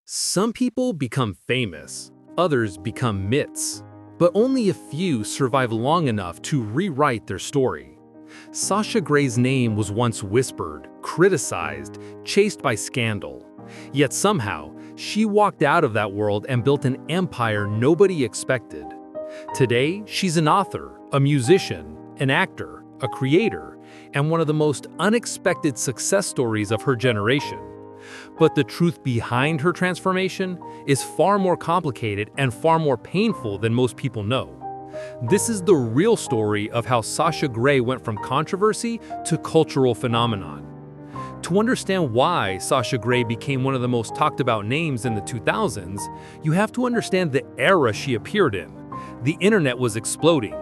Some people become famous, others become myths, but only a few survive long enough to rewrite their story. Sasha Grey's name was once whispered, criticized, chased by scandal. Yet somehow, she walked out of that world and built an empire nobody expected. Today, she's an author, a musician, an actor, a creator, and one of the most unexpected success stories of her generation. But the truth behind her transformation is far more complicated and far more painful than most people know. This is the real story of how Sasha Grey went from controversy to cultural phenomenon. To understand why Sasha Grey became one of the most talked about names in the 2000s, you have to understand the era she appeared in. The internet was exploding,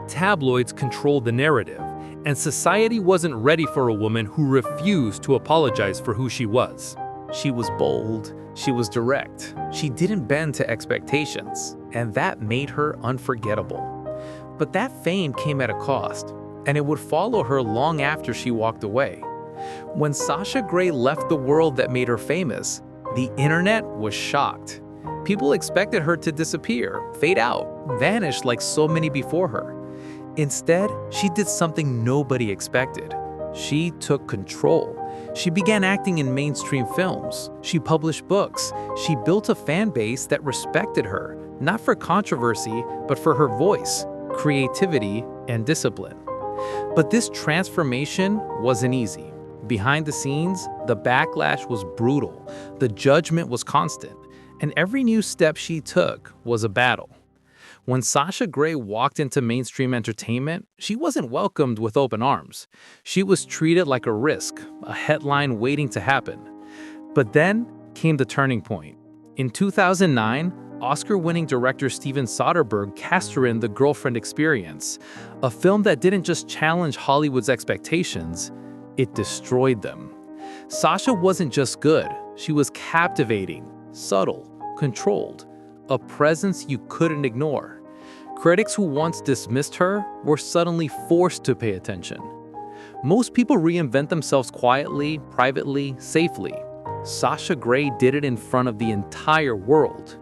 tabloids controlled the narrative, and society wasn't ready for a woman who refused to apologize for who she was. She was bold, she was direct, she didn't bend to expectations, and that made her unforgettable. But that fame came at a cost, and it would follow her long after she walked away. When Sasha Grey left the world that made her famous, the internet was shocked. People expected her to disappear, fade out, vanish like so many before her. Instead, she did something nobody expected. She took control. She began acting in mainstream films. She published books. She built a fan base that respected her, not for controversy, but for her voice, creativity, and discipline. But this transformation wasn't easy. Behind the scenes, the backlash was brutal. The judgment was constant, and every new step she took was a battle. When Sasha Grey walked into mainstream entertainment, she wasn't welcomed with open arms. She was treated like a risk, a headline waiting to happen. But then came the turning point. In 2009, Oscar-winning director Steven Soderbergh cast her in The Girlfriend Experience, a film that didn't just challenge Hollywood's expectations, it destroyed them. Sasha wasn't just good, she was captivating, subtle, controlled, a presence you couldn't ignore. Critics who once dismissed her were suddenly forced to pay attention. Most people reinvent themselves quietly, privately, safely. Sasha Grey did it in front of the entire world.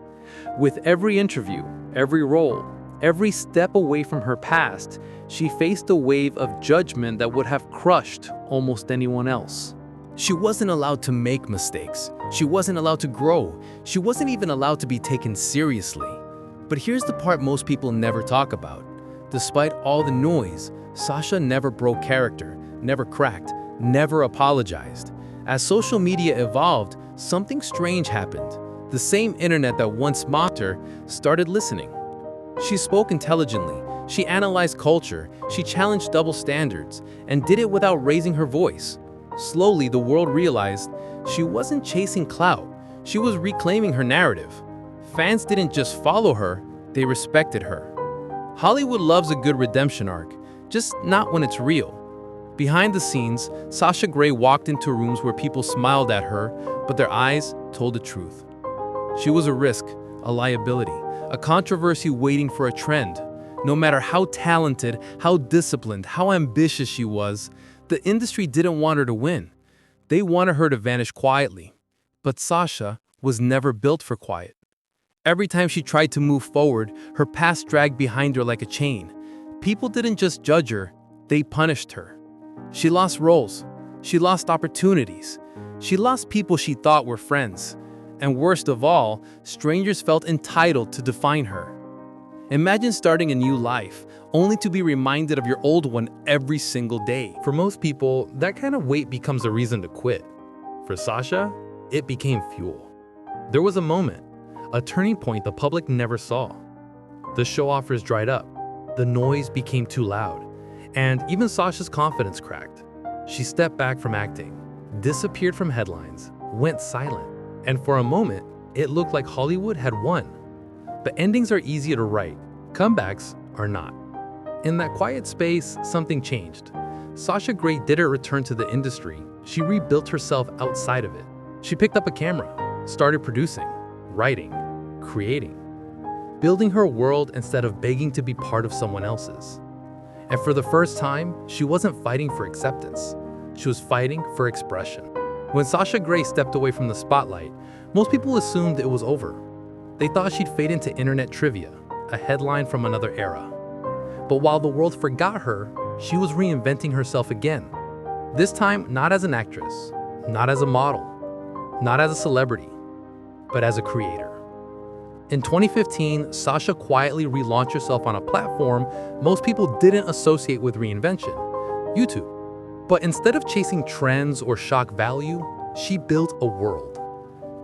With every interview, every role, every step away from her past, she faced a wave of judgment that would have crushed almost anyone else. She wasn't allowed to make mistakes. She wasn't allowed to grow. She wasn't even allowed to be taken seriously. But here's the part most people never talk about. Despite all the noise, Sasha never broke character, never cracked, never apologized. As social media evolved, something strange happened. The same internet that once mocked her started listening. She spoke intelligently, she analyzed culture, she challenged double standards, and did it without raising her voice. Slowly, the world realized she wasn't chasing clout, she was reclaiming her narrative. Fans didn't just follow her, they respected her. Hollywood loves a good redemption arc, just not when it's real. Behind the scenes, Sasha Grey walked into rooms where people smiled at her, but their eyes told the truth. She was a risk, a liability, a controversy waiting for a trend. No matter how talented, how disciplined, how ambitious she was, the industry didn't want her to win. They wanted her to vanish quietly. But Sasha was never built for quiet. Every time she tried to move forward, her past dragged behind her like a chain. People didn't just judge her, they punished her. She lost roles. She lost opportunities. She lost people she thought were friends. And worst of all, strangers felt entitled to define her. Imagine starting a new life, only to be reminded of your old one every single day. For most people, that kind of weight becomes a reason to quit. For Sasha, it became fuel. There was a moment, a turning point the public never saw. The show offers dried up, the noise became too loud, and even Sasha's confidence cracked. She stepped back from acting, disappeared from headlines, went silent, and for a moment, it looked like Hollywood had won. But endings are easier to write, comebacks are not. In that quiet space, something changed. Sasha Grey didn't return to the industry, she rebuilt herself outside of it. She picked up a camera, started producing, writing, creating, building her world instead of begging to be part of someone else's. And for the first time, she wasn't fighting for acceptance. She was fighting for expression. When Sasha Grey stepped away from the spotlight, most people assumed it was over. They thought she'd fade into internet trivia, a headline from another era. But while the world forgot her, she was reinventing herself again. This time, not as an actress, not as a model, not as a celebrity, but as a creator. In 2015, Sasha quietly relaunched herself on a platform most people didn't associate with reinvention, YouTube. But instead of chasing trends or shock value, she built a world.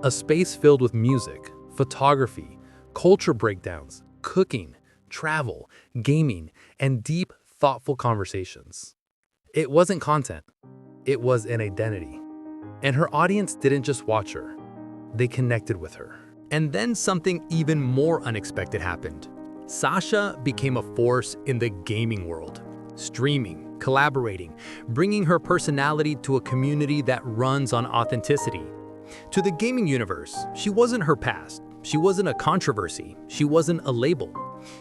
A space filled with music, photography, culture breakdowns, cooking, travel, gaming, and deep, thoughtful conversations. It wasn't content, it was an identity. And her audience didn't just watch her, they connected with her. And then something even more unexpected happened. Sasha became a force in the gaming world, streaming, collaborating, bringing her personality to a community that runs on authenticity. To the gaming universe, she wasn't her past. She wasn't a controversy. She wasn't a label.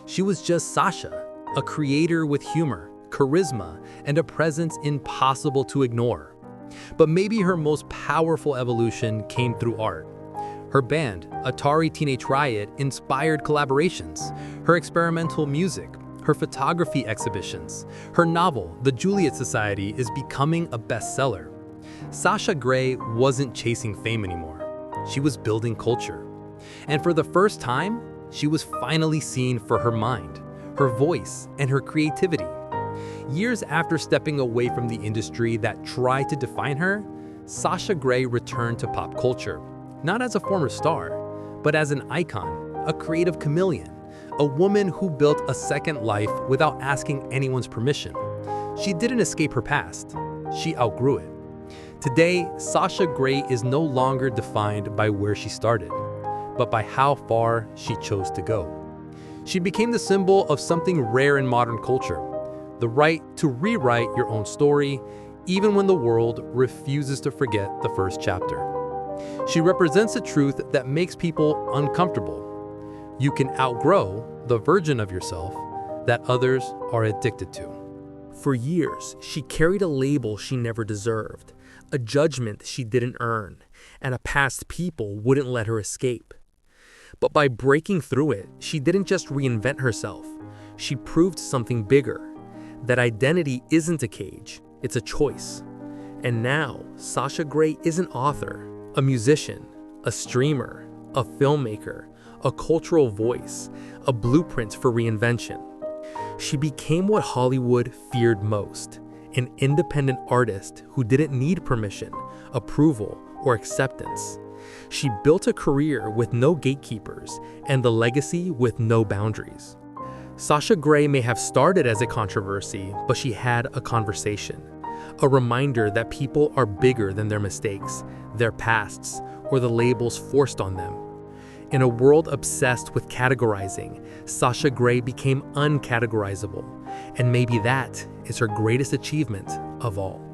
She was just Sasha, a creator with humor, charisma, and a presence impossible to ignore. But maybe her most powerful evolution came through art. Her band, Atari Teenage Riot, inspired collaborations. Her experimental music, her photography exhibitions, her novel, The Juliet Society, is becoming a bestseller. Sasha Grey wasn't chasing fame anymore. She was building culture. And for the first time, she was finally seen for her mind, her voice, and her creativity. Years after stepping away from the industry that tried to define her, Sasha Grey returned to pop culture, not as a former star, but as an icon, a creative chameleon, a woman who built a second life without asking anyone's permission. She didn't escape her past, she outgrew it. Today, Sasha Grey is no longer defined by where she started, but by how far she chose to go. She became the symbol of something rare in modern culture, the right to rewrite your own story, even when the world refuses to forget the first chapter. She represents a truth that makes people uncomfortable. You can outgrow the version of yourself that others are addicted to. For years, she carried a label she never deserved, a judgment she didn't earn, and a past people wouldn't let her escape. But by breaking through it, she didn't just reinvent herself. She proved something bigger, that identity isn't a cage, it's a choice. And now, Sasha Grey is an author, a musician, a streamer, a filmmaker, a cultural voice, a blueprint for reinvention. She became what Hollywood feared most, an independent artist who didn't need permission, approval, or acceptance. She built a career with no gatekeepers and the legacy with no boundaries. Sasha Grey may have started as a controversy, but she had a conversation, a reminder that people are bigger than their mistakes, their pasts, or the labels forced on them. In a world obsessed with categorizing, Sasha Grey became uncategorizable, and maybe that is her greatest achievement of all.